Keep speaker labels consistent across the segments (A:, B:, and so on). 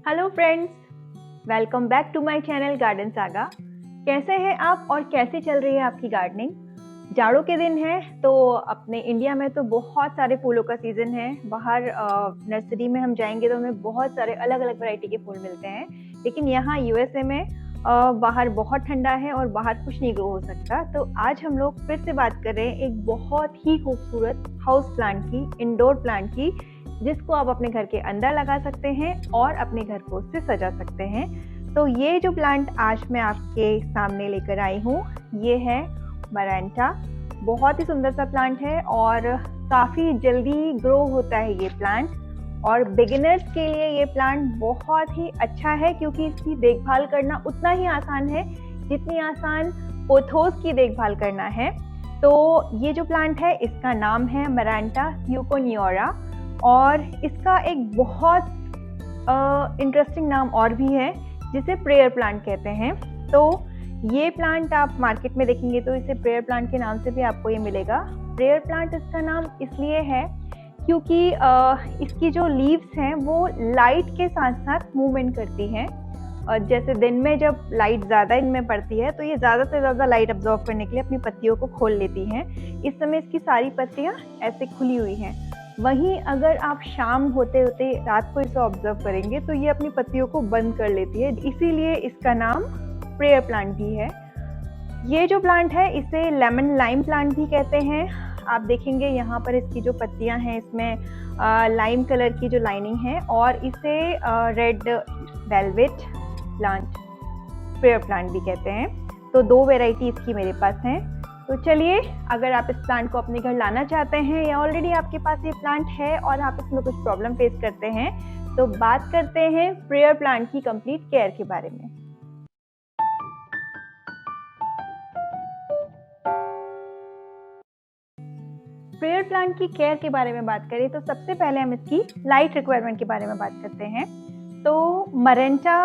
A: Hello friends, welcome back to my channel garden saga. कैसे हैं आप और कैसे चल रही है आपकी गार्डनिंग? जाड़ों के दिन है तो अपने इंडिया में तो बहुत सारे फूलों का सीज़न है। बाहर नर्सरी में हम जाएंगे तो हमें बहुत सारे अलग अलग वैरायटी के फूल मिलते हैं, लेकिन यहाँ यूएसए में बाहर बहुत ठंडा है और बाहर कुछ नहीं ग्रो हो सकता। तो आज हम लोग फिर से बात कर रहे हैं एक बहुत ही खूबसूरत हाउस प्लांट की, इंडोर प्लांट की, जिसको आप अपने घर के अंदर लगा सकते हैं और अपने घर को उससे सजा सकते हैं। तो ये जो प्लांट आज मैं आपके सामने लेकर आई हूँ, ये है मरांटा। बहुत ही सुंदर सा प्लांट है और काफ़ी जल्दी ग्रो होता है ये प्लांट, और बिगिनर्स के लिए ये प्लांट बहुत ही अच्छा है क्योंकि इसकी देखभाल करना उतना ही आसान है जितनी आसान पोथोस की देखभाल करना है। तो ये जो प्लांट है इसका नाम है मरांटा यूकोनियोरा, और इसका एक बहुत इंटरेस्टिंग नाम और भी है जिसे प्रेयर प्लांट कहते हैं। तो ये प्लांट आप मार्केट में देखेंगे तो इसे प्रेयर प्लांट के नाम से भी आपको ये मिलेगा। प्रेयर प्लांट इसका नाम इसलिए है क्योंकि इसकी जो लीव्स हैं वो लाइट के साथ साथ मूवमेंट करती हैं। जैसे दिन में जब लाइट ज़्यादा इनमें पड़ती है तो ये ज़्यादा से ज़्यादा लाइट अब्जॉर्व करने के लिए अपनी पत्तियों को खोल लेती हैं। इस समय इसकी सारी पत्तियाँ ऐसे खुली हुई हैं। वहीं अगर आप शाम होते होते रात को इसे ऑब्जर्व करेंगे तो ये अपनी पत्तियों को बंद कर लेती है, इसीलिए इसका नाम प्रेयर प्लांट भी है। ये जो प्लांट है इसे लेमन लाइम प्लांट भी कहते हैं। आप देखेंगे यहाँ पर इसकी जो पत्तियाँ हैं इसमें लाइम कलर की जो लाइनिंग है, और इसे red velvet plant, prayer plant भी कहते हैं। तो दो वेराइटी इसकी मेरे पास हैं। तो चलिए, अगर आप इस प्लांट को अपने घर लाना चाहते हैं या ऑलरेडी आपके पास ये प्लांट है और आप इसमें कुछ प्रॉब्लम फेस करते हैं, तो बात करते हैं प्रेयर प्लांट की कंप्लीट केयर के बारे में। प्रेयर प्लांट की केयर के बारे में बात करें तो सबसे पहले हम इसकी लाइट रिक्वायरमेंट के बारे में बात करते हैं। तो मरांटा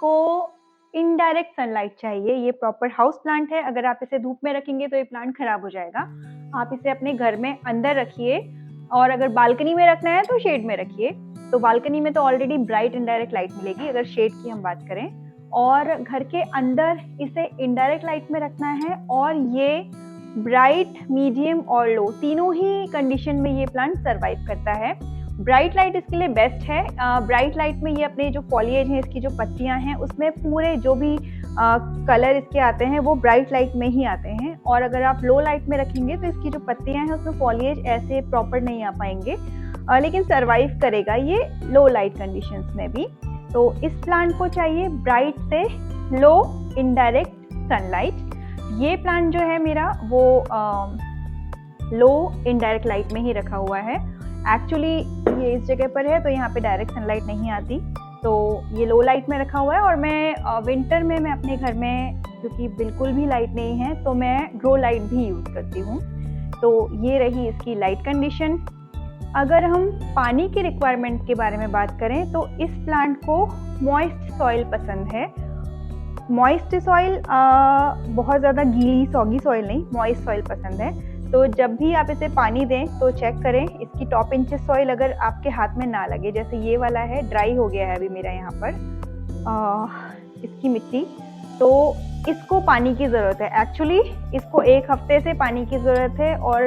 A: को इनडायरेक्ट सनलाइट चाहिए। ये प्रॉपर हाउस प्लांट है, अगर आप इसे धूप में रखेंगे तो ये प्लांट खराब हो जाएगा। आप इसे अपने घर में अंदर रखिए, और अगर बालकनी में रखना है तो शेड में रखिए। तो बालकनी में तो ऑलरेडी ब्राइट इनडायरेक्ट लाइट मिलेगी अगर शेड की हम बात करें, और घर के अंदर इसे इनडायरेक्ट लाइट में रखना है। और ये ब्राइट, मीडियम और लो तीनों ही कंडीशन में ये प्लांट सरवाइव करता है। ब्राइट लाइट इसके लिए बेस्ट है। ब्राइट लाइट में ये अपने जो फॉलिएज हैं, इसकी जो पत्तियां हैं, उसमें पूरे जो भी कलर इसके आते हैं वो ब्राइट लाइट में ही आते हैं। और अगर आप लो लाइट में रखेंगे तो इसकी जो पत्तियां हैं उसमें फॉलिएज ऐसे प्रॉपर नहीं आ पाएंगे, लेकिन सरवाइव करेगा ये लो लाइट कंडीशंस में भी। तो इस प्लांट को चाहिए ब्राइट से लो इनडायरेक्ट सनलाइट। ये प्लांट जो है मेरा वो लो इनडायरेक्ट लाइट में ही रखा हुआ है। एक्चुअली ये इस जगह पर है तो यहाँ पे डायरेक्ट सनलाइट नहीं आती, तो ये लो लाइट में रखा हुआ है। और मैं विंटर में मैं अपने घर में, क्योंकि बिल्कुल भी लाइट नहीं है, तो मैं ग्रो लाइट भी यूज़ करती हूँ। तो ये रही इसकी लाइट कंडीशन। अगर हम पानी की रिक्वायरमेंट के बारे में बात करें तो इस प्लांट को मॉइस्ट सॉइल पसंद है। मॉइस्ट सॉइल, बहुत ज़्यादा गीली सॉगी सॉइल नहीं, मॉइस्ट सॉइल पसंद है। तो जब भी आप इसे पानी दें तो चेक करें इसकी टॉप इंचेस सॉइल अगर आपके हाथ में ना लगे। जैसे ये वाला है, ड्राई हो गया है अभी मेरा यहाँ पर इसकी मिट्टी, तो इसको पानी की ज़रूरत है। एक्चुअली इसको 1 हफ्ते से पानी की ज़रूरत है, और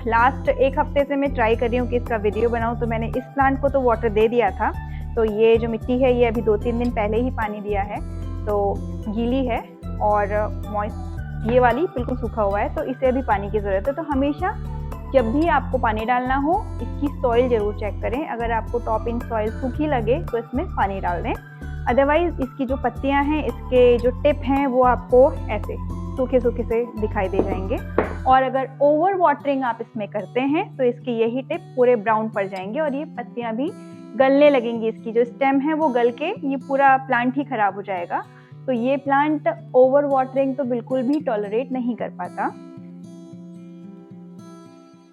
A: लास्ट 1 हफ्ते से मैं ट्राई कर रही हूँ कि इसका वीडियो बनाऊँ। तो मैंने इस प्लांट को तो वाटर दे दिया था, तो ये जो मिट्टी है ये अभी 2-3 दिन पहले ही पानी दिया है, तो गीली है। और मॉइस्ट ये वाली बिल्कुल सूखा हुआ है, तो इसे अभी पानी की ज़रूरत है। तो हमेशा जब भी आपको पानी डालना हो इसकी सॉइल ज़रूर चेक करें। अगर आपको टॉप इन सॉइल सूखी लगे तो इसमें पानी डाल दें, अदरवाइज़ इसकी जो पत्तियां हैं, इसके जो टिप हैं, वो आपको ऐसे सूखे सूखे से दिखाई दे जाएंगे। और अगर ओवर वाटरिंग आप इसमें करते हैं तो इसकी यही टिप पूरे ब्राउन पड़ जाएंगे और ये पत्तियाँ भी गलने लगेंगी। इसकी जो स्टेम है वो गल के ये पूरा प्लांट ही खराब हो जाएगा। तो ये प्लांट ओवर वाटरिंग तो बिल्कुल भी टॉलरेट नहीं कर पाता।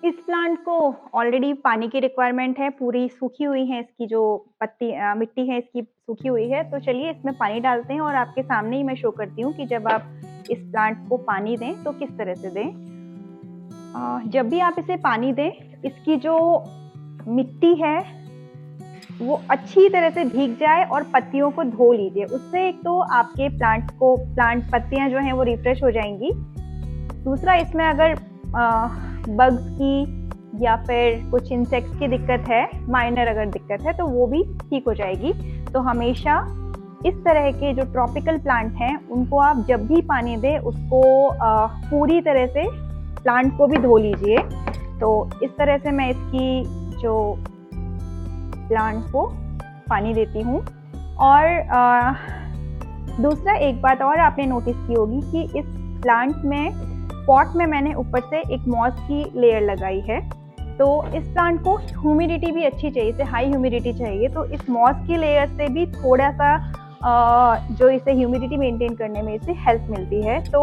A: इस प्लांट को ऑलरेडी पानी की रिक्वायरमेंट है, पूरी सूखी हुई है इसकी जो मिट्टी है इसकी सूखी हुई है। तो चलिए इसमें पानी डालते हैं, और आपके सामने ही मैं शो करती हूँ कि जब आप इस प्लांट को पानी दें तो किस तरह से दें। जब भी आप इसे पानी दें, इसकी जो मिट्टी है वो अच्छी तरह से भीग जाए और पत्तियों को धो लीजिए। उससे एक तो आपके प्लांट पत्तियां जो हैं वो रिफ्रेश हो जाएंगी। दूसरा, इसमें अगर बग्स की या फिर कुछ इंसेक्ट्स की दिक्कत है, माइनर अगर दिक्कत है, तो वो भी ठीक हो जाएगी। तो हमेशा इस तरह के जो ट्रॉपिकल प्लांट हैं उनको आप जब भी पानी दें उसको पूरी तरह से प्लांट को भी धो लीजिए। तो इस तरह से मैं इसकी जो प्लांट को पानी देती हूँ। और दूसरा, एक बात और आपने नोटिस की होगी कि इस प्लांट में पॉट में मैंने ऊपर से एक मॉस की लेयर लगाई है। तो इस प्लांट को ह्यूमिडिटी भी अच्छी चाहिए, इसे हाई ह्यूमिडिटी चाहिए। तो इस मॉस की लेयर से भी थोड़ा सा जो इसे ह्यूमिडिटी मेंटेन करने में इसे हेल्प मिलती है। तो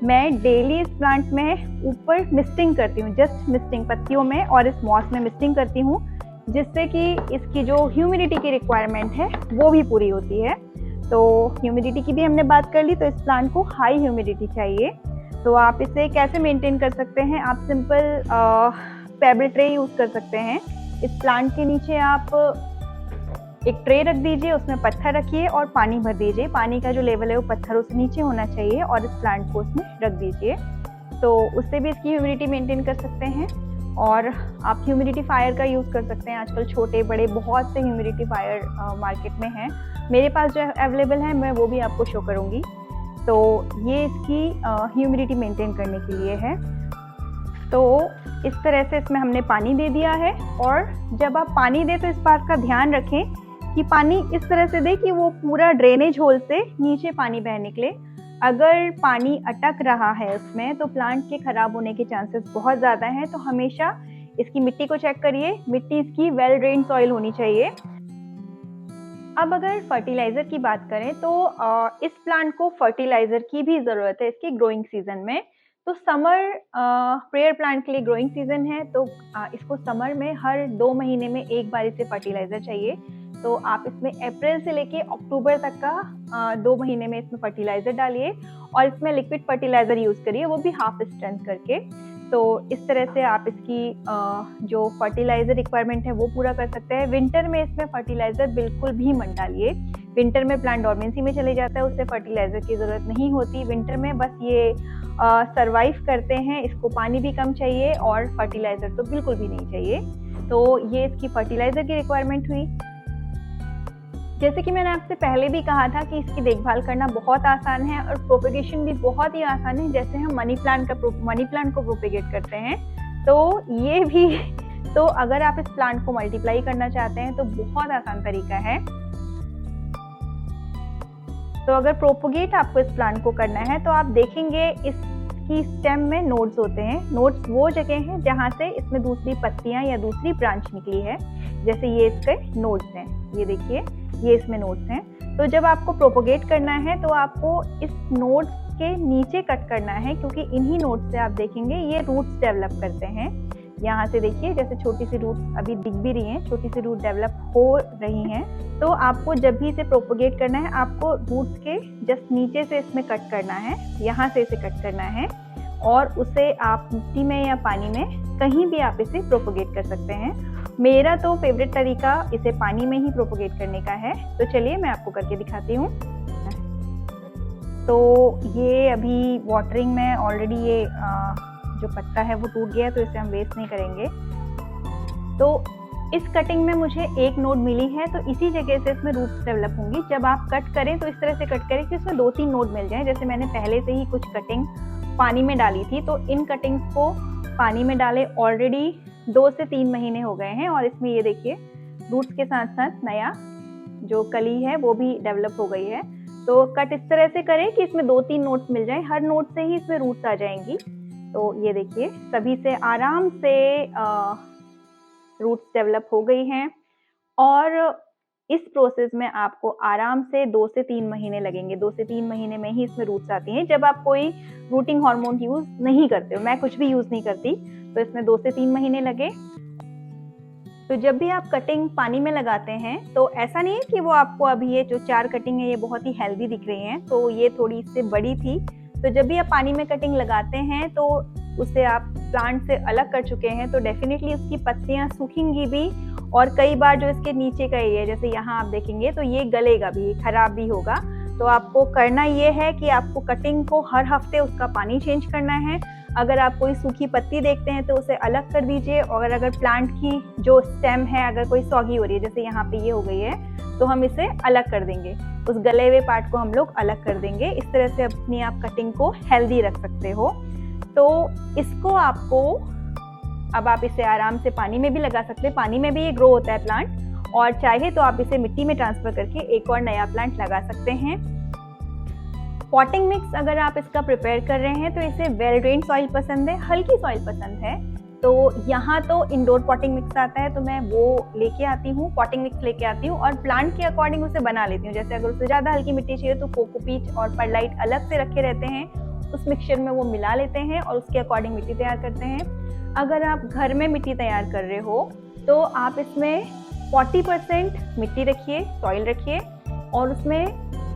A: मैं डेली इस प्लांट में ऊपर मिस्टिंग करती हूँ, जस्ट मिस्टिंग पत्तियों में और इस मॉस में मिस्टिंग करती हूँ, जिससे कि इसकी जो ह्यूमिडिटी की रिक्वायरमेंट है वो भी पूरी होती है। तो ह्यूमिडिटी की भी हमने बात कर ली। तो इस प्लांट को हाई ह्यूमिडिटी चाहिए। तो आप इसे कैसे मेंटेन कर सकते हैं? आप सिंपल पेबल ट्रे यूज़ कर सकते हैं। इस प्लांट के नीचे आप एक ट्रे रख दीजिए, उसमें पत्थर रखिए और पानी भर दीजिए। पानी का जो लेवल है वो पत्थरों से नीचे होना चाहिए और इस प्लांट को उसमें रख दीजिए। तो उससे भी इसकी ह्यूमिडिटी मेंटेन कर सकते हैं। और आप ह्यूमिडिफायर का यूज़ कर सकते हैं। आजकल छोटे बड़े बहुत से ह्यूमिडिफायर मार्केट में हैं। मेरे पास जो अवेलेबल है मैं वो भी आपको शो करूँगी। तो ये इसकी ह्यूमिडिटी मेंटेन करने के लिए है। तो इस तरह से इसमें हमने पानी दे दिया है। और जब आप पानी दें तो इस बात का ध्यान रखें कि पानी इस तरह से दें कि वो पूरा ड्रेनेज होल से नीचे पानी बह निकले। अगर पानी अटक रहा है उसमें तो प्लांट के खराब होने के चांसेस बहुत ज़्यादा हैं। तो हमेशा इसकी मिट्टी को चेक करिए, मिट्टी इसकी वेल ड्रेन सॉइल होनी चाहिए। अब अगर फर्टिलाइज़र की बात करें तो इस प्लांट को फर्टिलाइज़र की भी ज़रूरत है इसके ग्रोइंग सीजन में। तो समर प्रेयर प्लांट के लिए ग्रोइंग सीजन है, तो इसको समर में हर 2 महीने में एक बार इसे फर्टिलाइज़र चाहिए। तो आप इसमें अप्रैल से लेके अक्टूबर तक का 2 महीने में इसमें फर्टिलाइज़र डालिए और इसमें लिक्विड फर्टिलाइज़र यूज़ करिए, वो भी हाफ स्ट्रेंथ करके। तो इस तरह से आप इसकी जो फर्टिलाइज़र रिक्वायरमेंट है वो पूरा कर सकते हैं। विंटर में इसमें फर्टिलाइज़र बिल्कुल भी मत डालिए। विंटर में प्लांट डोरमेंसी में चले जाता है, उससे फर्टिलाइज़र की ज़रूरत नहीं होती। विंटर में बस ये सर्वाइव करते हैं, इसको पानी भी कम चाहिए और फर्टिलाइज़र तो बिल्कुल भी नहीं चाहिए। तो ये इसकी फर्टिलाइज़र की रिक्वायरमेंट हुई। जैसे कि मैंने आपसे पहले भी कहा था कि इसकी देखभाल करना बहुत आसान है और प्रोपेगेशन भी बहुत ही आसान है। जैसे हम मनी प्लांट को प्रोपेगेट करते हैं, तो ये भी तो अगर आप इस प्लांट को मल्टीप्लाई करना चाहते हैं तो बहुत आसान तरीका है। तो अगर प्रोपेगेट आपको इस प्लांट को करना है तो आप देखेंगे इसकी स्टेम में नोड्स होते हैं। नोड्स वो जगह हैं जहाँ से इसमें दूसरी पत्तियां या दूसरी ब्रांच निकली है। जैसे ये इसके नोड्स हैं, ये देखिए ये इसमें नोड्स हैं। तो जब आपको प्रोपेगेट करना है तो आपको इस नोड्स के नीचे कट करना है, क्योंकि इन्हीं नोड्स से आप देखेंगे ये रूट्स डेवलप करते हैं। यहाँ से देखिए जैसे छोटी सी रूट्स अभी दिख भी रही हैं, छोटी सी रूट डेवलप हो रही हैं। तो आपको जब भी इसे प्रोपेगेट करना है आपको रूट्स के जस्ट नीचे से इसमें कट करना है, यहाँ से इसे कट करना है और उसे आप मिट्टी में या पानी में कहीं भी आप इसे प्रोपेगेट कर सकते हैं। मेरा तो फेवरेट तरीका इसे पानी में ही प्रोपेगेट करने का है। तो चलिए मैं आपको करके दिखाती हूँ। तो ये अभी वाटरिंग में ऑलरेडी ये जो पत्ता है वो टूट गया, तो इसे हम वेस्ट नहीं करेंगे। तो इस कटिंग में मुझे एक नोड मिली है, तो इसी जगह से इसमें रूट्स डेवलप होंगी। जब आप कट करें तो इस तरह से कट करें कि उसमें 2-3 नोड मिल जाएं। जैसे मैंने पहले से ही कुछ कटिंग पानी में डाली थी, तो इन कटिंग्स को पानी में डाले ऑलरेडी 2 से 3 महीने हो गए हैं और इसमें ये देखिए रूट्स के साथ साथ नया जो कली है वो भी डेवलप हो गई है। तो कट इस तरह से करें कि इसमें 2-3 नोड्स मिल जाएं, हर नोड से ही इसमें रूट्स आ जाएंगी। तो ये देखिए सभी से आराम से रूट्स डेवलप हो गई हैं और इस प्रोसेस में आपको आराम से 2 से 3 महीने लगेंगे। 2 से 3 महीने में ही इसमें रूट्स आती हैं जब आप कोई रूटिंग हार्मोन यूज़ नहीं करते हो। मैं कुछ भी यूज़ नहीं करती, तो इसमें 2 से 3 महीने लगे। तो जब भी आप कटिंग पानी में लगाते हैं तो ऐसा नहीं है कि वो आपको अभी ये जो 4 कटिंग है ये बहुत ही हेल्दी दिख रही हैं, तो ये थोड़ी इससे बड़ी थी। तो जब भी आप पानी में कटिंग लगाते हैं तो उसे आप प्लांट से अलग कर चुके हैं तो डेफिनेटली उसकी पत्तियां सूखेंगी भी, और कई बार जो इसके नीचे का एरिया जैसे यहाँ आप देखेंगे तो ये गलेगा भी, खराब भी होगा। तो आपको करना ये है कि आपको कटिंग को हर हफ्ते उसका पानी चेंज करना है। अगर आप कोई सूखी पत्ती देखते हैं तो उसे अलग कर दीजिए, और अगर प्लांट की जो स्टेम है अगर कोई सॉगी हो रही है, जैसे यहाँ पे ये हो गई है, तो हम इसे अलग कर देंगे, उस गले हुए पार्ट को हम लोग अलग कर देंगे। इस तरह से अपनी आप कटिंग को हेल्दी रख सकते हो। तो इसको आपको, अब आप इसे आराम से पानी में भी लगा सकते हैं, पानी में भी ये ग्रो होता है प्लांट, और चाहे तो आप इसे मिट्टी में ट्रांसफर करके एक और नया प्लांट लगा सकते हैं। पॉटिंग मिक्स अगर आप इसका प्रिपेयर कर रहे हैं तो इसे वेल ड्रेन सॉइल पसंद है, हल्की सॉइल पसंद है, तो यहाँ तो इंडोर पॉटिंग मिक्स आता है तो मैं वो लेके आती हूँ, पॉटिंग मिक्स लेके आती हूँ और प्लांट के अकॉर्डिंग उसे बना लेती हूँ। जैसे अगर उसे ज़्यादा हल्की मिट्टी चाहिए तो कोकोपीट और परलाइट अलग से रखे रहते हैं, उस मिक्सचर में वो मिला लेते हैं और उसके अकॉर्डिंग मिट्टी तैयार करते हैं। अगर आप घर में मिट्टी तैयार कर रहे हो तो आप इसमें 40% मिट्टी रखिए, सॉइल रखिए, और उसमें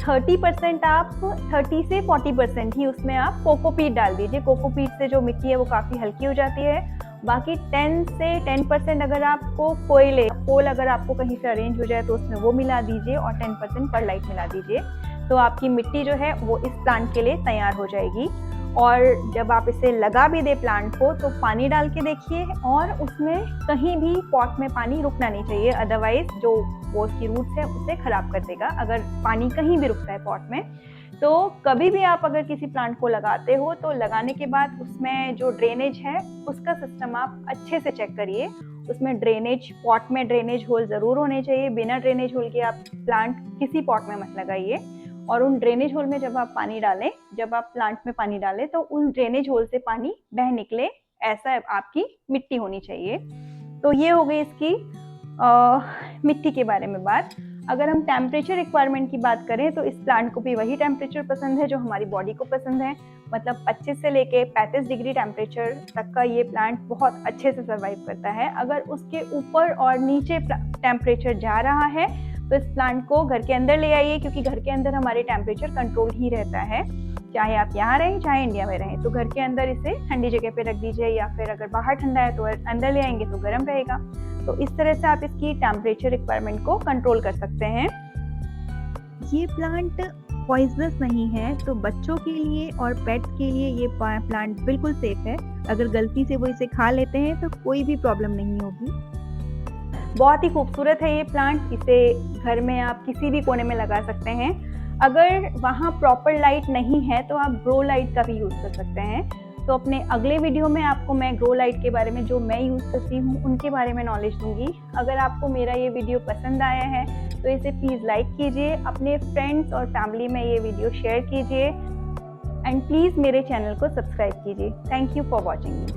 A: 30% आप 30 से 40% ही उसमें आप कोकोपीट डाल दीजिए। कोकोपीट से जो मिट्टी है वो काफ़ी हल्की हो जाती है। बाकी 10 से 10% अगर आपको कोल अगर आपको कहीं से अरेंज हो जाए तो उसमें वो मिला दीजिए, और 10% परलाइट मिला दीजिए, तो आपकी मिट्टी जो है वो इस प्लांट के लिए तैयार हो जाएगी। और जब आप इसे लगा भी दे प्लांट को तो पानी डाल के देखिए, और उसमें कहीं भी पॉट में पानी रुकना नहीं चाहिए, अदरवाइज जो वो उसकी रूट्स है उसे खराब कर देगा अगर पानी कहीं भी रुकता है पॉट में। तो कभी भी आप अगर किसी प्लांट को लगाते हो तो लगाने के बाद उसमें जो ड्रेनेज है उसका सिस्टम आप अच्छे से चेक करिए। उसमें ड्रेनेज, पॉट में ड्रेनेज होल ज़रूर होने चाहिए, बिना ड्रेनेज होल के आप प्लांट किसी पॉट में मत लगाइए। और उन ड्रेनेज होल में जब आप पानी डालें, जब आप प्लांट में पानी डालें तो उन ड्रेनेज होल से पानी बह निकले, ऐसा आपकी मिट्टी होनी चाहिए। तो ये हो गई इसकी मिट्टी के बारे में बात। अगर हम टेम्परेचर रिक्वायरमेंट की बात करें तो इस प्लांट को भी वही टेम्परेचर पसंद है जो हमारी बॉडी को पसंद है, मतलब 25 से लेके 35 डिग्री टेम्परेचर तक का ये प्लांट बहुत अच्छे से सर्वाइव करता है। अगर उसके ऊपर और नीचे टेम्परेचर जा रहा है तो इस प्लांट को घर के अंदर ले आइए, क्योंकि घर के अंदर हमारे टेम्परेचर कंट्रोल ही रहता है, चाहे आप यहाँ रहें चाहे इंडिया में रहें। तो घर के अंदर इसे ठंडी जगह पे रख दीजिए, या फिर अगर बाहर ठंडा है तो अंदर ले आएंगे तो गर्म रहेगा। तो इस तरह से आप इसकी टेम्परेचर रिक्वायरमेंट को कंट्रोल कर सकते हैं। ये प्लांट पॉइजनस नहीं है, तो बच्चों के लिए और पेट्स के लिए ये प्लांट बिल्कुल सेफ है। अगर गलती से वो इसे खा लेते हैं तो कोई भी प्रॉब्लम नहीं होगी। बहुत ही खूबसूरत है ये प्लांट, इसे घर में आप किसी भी कोने में लगा सकते हैं। अगर वहाँ प्रॉपर लाइट नहीं है तो आप ग्रो लाइट का भी यूज़ कर सकते हैं। तो अपने अगले वीडियो में आपको मैं ग्रो लाइट के बारे में, जो मैं यूज़ करती हूँ उनके बारे में नॉलेज दूंगी। अगर आपको मेरा ये वीडियो पसंद आया है तो इसे प्लीज़ लाइक कीजिए, अपने फ्रेंड्स और फैमिली में ये वीडियो शेयर कीजिए, एंड प्लीज़ मेरे चैनल को सब्सक्राइब कीजिए। Thank you for watching.